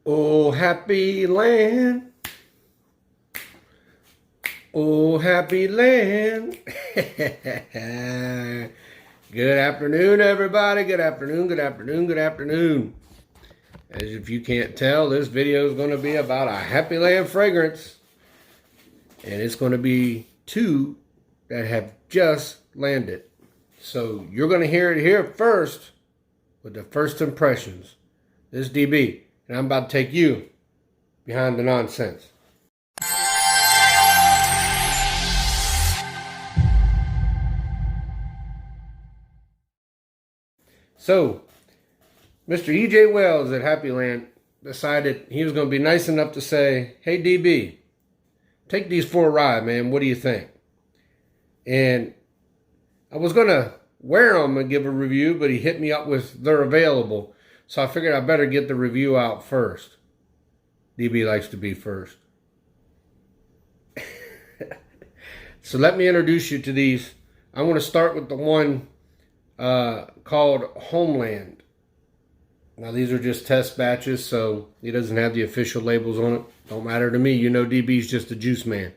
Oh, happy land. Oh, happy land. Good afternoon, everybody. Good afternoon, good afternoon, good afternoon. As if you can't tell, this video is going to be about a Happyland fragrance. And it's going to be two that have just landed. So you're going to hear it here first with the first impressions. This is DB, and I'm about to take you behind the nonsense. So, Mr. E.J. Wells at Happyland decided he was going to be nice enough to say, hey, DB, take these for a ride, man. What do you think? And I was going to wear them and give a review, but he hit me up with they're available. So I figured I better get the review out first. DB likes to be first. So let me introduce you to these. I want to start with the one called Homeland. Now these are just test batches, so he doesn't have the official labels on it. Don't matter to me. You know DB's just a juice man.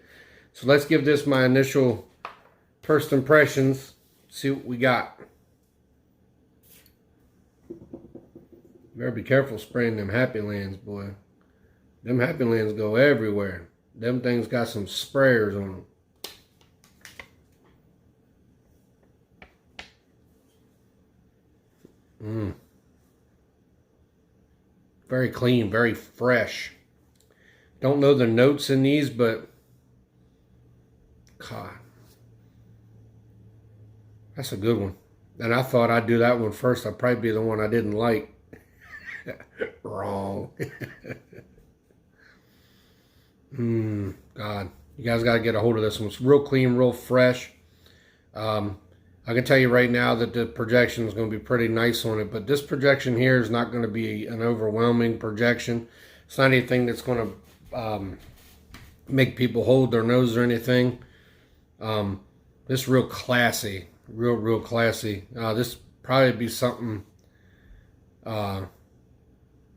So let's give this my initial first impressions. See what we got. You better be careful spraying them Happylands, boy. Them Happylands go everywhere. Them things got some sprayers on them. Very clean, very fresh. Don't know the notes in these, but God, that's a good one. And I thought I'd do that one first. I'd probably be the one I didn't like. Wrong. God, you guys got to get a hold of this one. It's real clean, real fresh. I can tell you right now that the projection is going to be pretty nice on it, but this projection here is not going to be an overwhelming projection. It's not anything that's going to make people hold their nose or anything. This is real classy, real classy. This probably be something,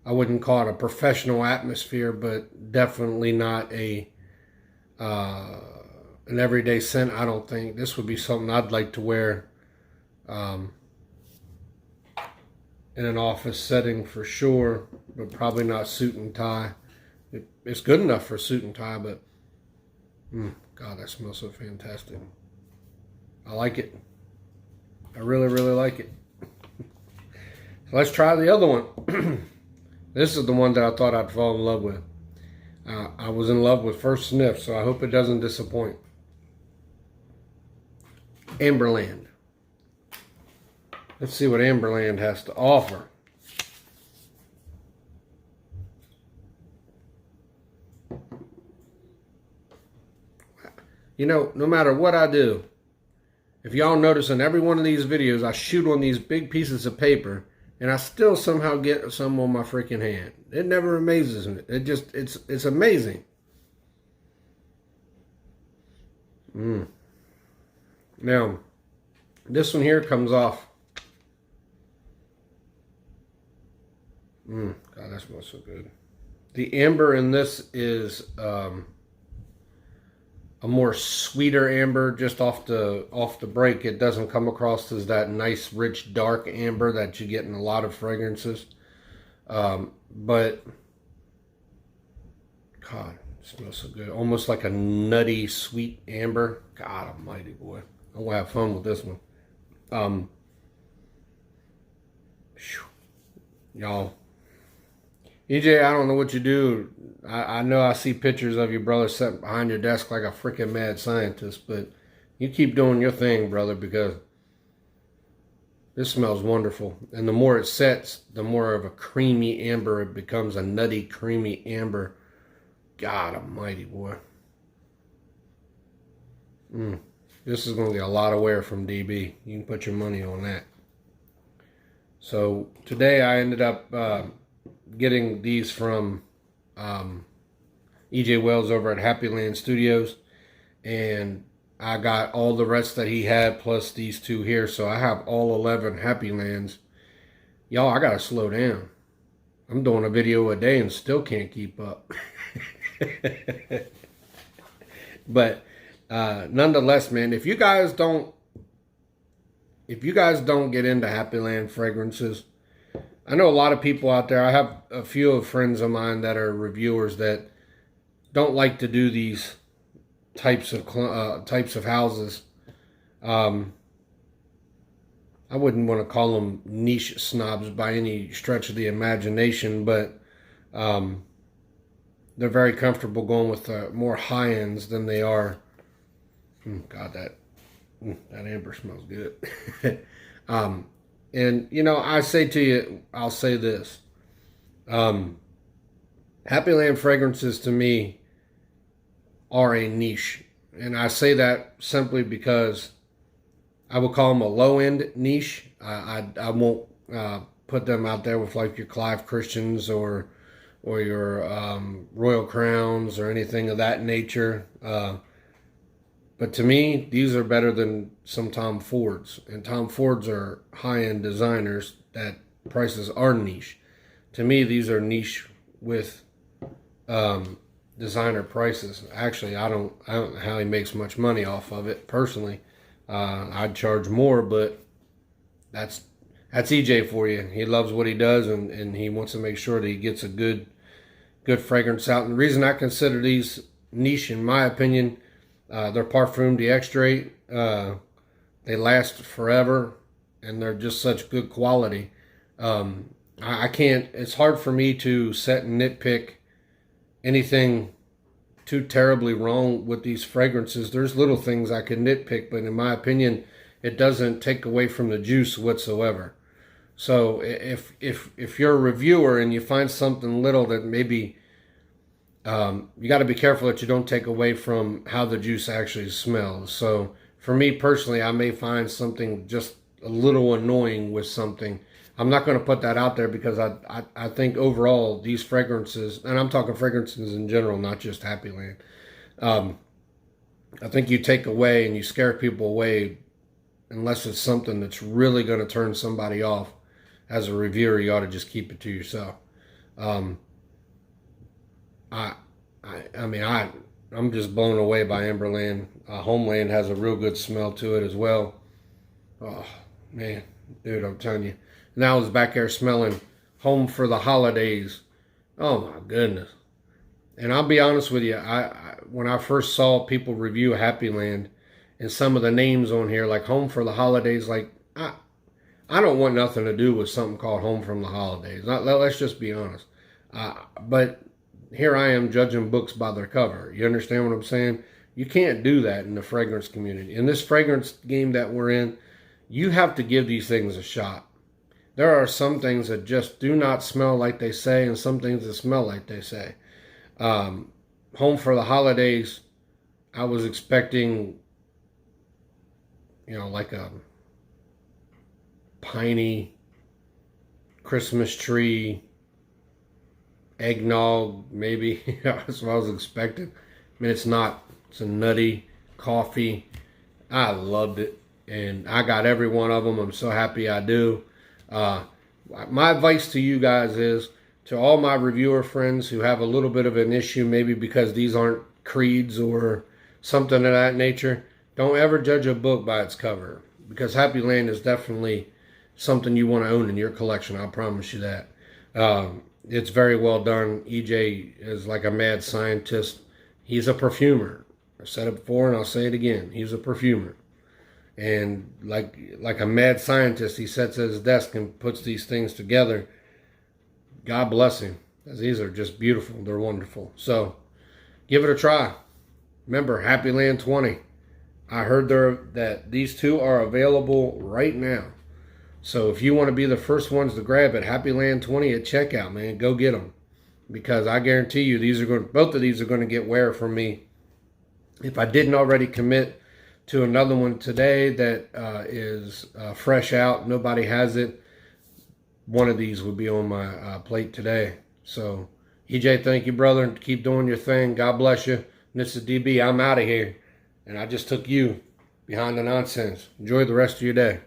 I wouldn't call it a professional atmosphere, but definitely not a an everyday scent. I don't think this would be something I'd like to wear in an office setting for sure, but probably not suit and tie. It's good enough for suit and tie, but God, that smells so fantastic. I like it. I really like it. So let's try the other one. This is the one that I thought I'd fall in love with. I was in love with first sniff, so I hope it doesn't disappoint. Amberland. Let's see what Amberland has to offer. You know, no matter what I do, if y'all notice in every one of these videos, I shoot on these big pieces of paper, and I still somehow get some on my freaking hand. It never amazes me. It's amazing. Now, this one here comes off. God, that smells so good. The amber in this is a more sweeter amber, just off the break. It doesn't come across as that nice, rich, dark amber that you get in a lot of fragrances. But God, it smells so good. Almost like a nutty, sweet amber. God almighty, boy. I'm gonna have fun with this one. Y'all, EJ, I don't know what you do. I know I see pictures of your brother sitting behind your desk like a freaking mad scientist, but you keep doing your thing, brother, because this smells wonderful. And the more it sets, the more of a creamy amber it becomes, a nutty, creamy amber. God almighty, boy. This is going to get a lot of wear from DB. You can put your money on that. So today I ended up getting these from E.J. Wells over at Happyland Studios, and I got all the rest that he had plus these two here, so I have all 11 Happylands. Y'all, I gotta slow down. I'm doing a video a day and still can't keep up. But nonetheless, man, if you guys don't get into Happyland fragrances, I know a lot of people out there. I have a few friends of mine that are reviewers that don't like to do these types of houses. I wouldn't want to call them niche snobs by any stretch of the imagination, but they're very comfortable going with more high ends than they are. God, that amber smells good. And you know, I say to you, I'll say this: Happyland fragrances to me are a niche, and I say that simply because I would call them a low-end niche. I won't put them out there with like your Clive Christians or your Royal Crowns or anything of that nature. But to me, these are better than some Tom Fords. And Tom Fords are high-end designers that prices are niche. To me, these are niche with designer prices. Actually, I don't know how he makes much money off of it personally. I'd charge more, but that's EJ for you. He loves what he does, and he wants to make sure that he gets a good fragrance out. And the reason I consider these niche, in my opinion, they're Parfum d'Extrait. They last forever, and they're just such good quality. I can't. It's hard for me to set and nitpick anything too terribly wrong with these fragrances. There's little things I can nitpick, but in my opinion, it doesn't take away from the juice whatsoever. So if you're a reviewer and you find something little that maybe you got to be careful that you don't take away from how the juice actually smells. So for me personally, I may find something just a little annoying with something. I'm not going to put that out there because I think overall these fragrances, and I'm talking fragrances in general, not just Happyland. I think you take away and you scare people away unless it's something that's really going to turn somebody off. As a reviewer, you ought to just keep it to yourself. I'm just blown away by Amberland. Homeland has a real good smell to it as well. Oh man, dude, I'm telling you. And I was back there smelling Home for the Holidays. Oh my goodness. And I'll be honest with you, when I first saw people review Happyland and some of the names on here, like Home for the Holidays, like I don't want nothing to do with something called Home from the Holidays. Let's just be honest. But here I am judging books by their cover. You understand what I'm saying? You can't do that in the fragrance community. In this fragrance game that we're in, you have to give these things a shot. There are some things that just do not smell like they say, and some things that smell like they say. Home for the Holidays, I was expecting, like a piney Christmas tree, eggnog, maybe. That's what I was expecting. I mean, it's not. It's a nutty coffee. I loved it, and I got every one of them. I'm so happy I do. My advice to you guys is, to all my reviewer friends who have a little bit of an issue, maybe because these aren't creeds or something of that nature, don't ever judge a book by its cover, because Happyland is definitely something you want to own in your collection. I promise you that. It's very well done. EJ is like a mad scientist. He's a perfumer. I've said it before and I'll say it again. He's a perfumer. And like a mad scientist, he sits at his desk and puts these things together. God bless him, because these are just beautiful. They're wonderful. So give it a try. Remember, Happyland 20. I heard that these two are available right now. So if you want to be the first ones to grab it, Happyland 20 at checkout, man, go get them. Because I guarantee you, both of these are going to get wear from me. If I didn't already commit to another one today that is fresh out, nobody has it, one of these would be on my plate today. So, EJ, thank you, brother. Keep doing your thing. God bless you. And this is DB. I'm out of here. And I just took you behind the nonsense. Enjoy the rest of your day.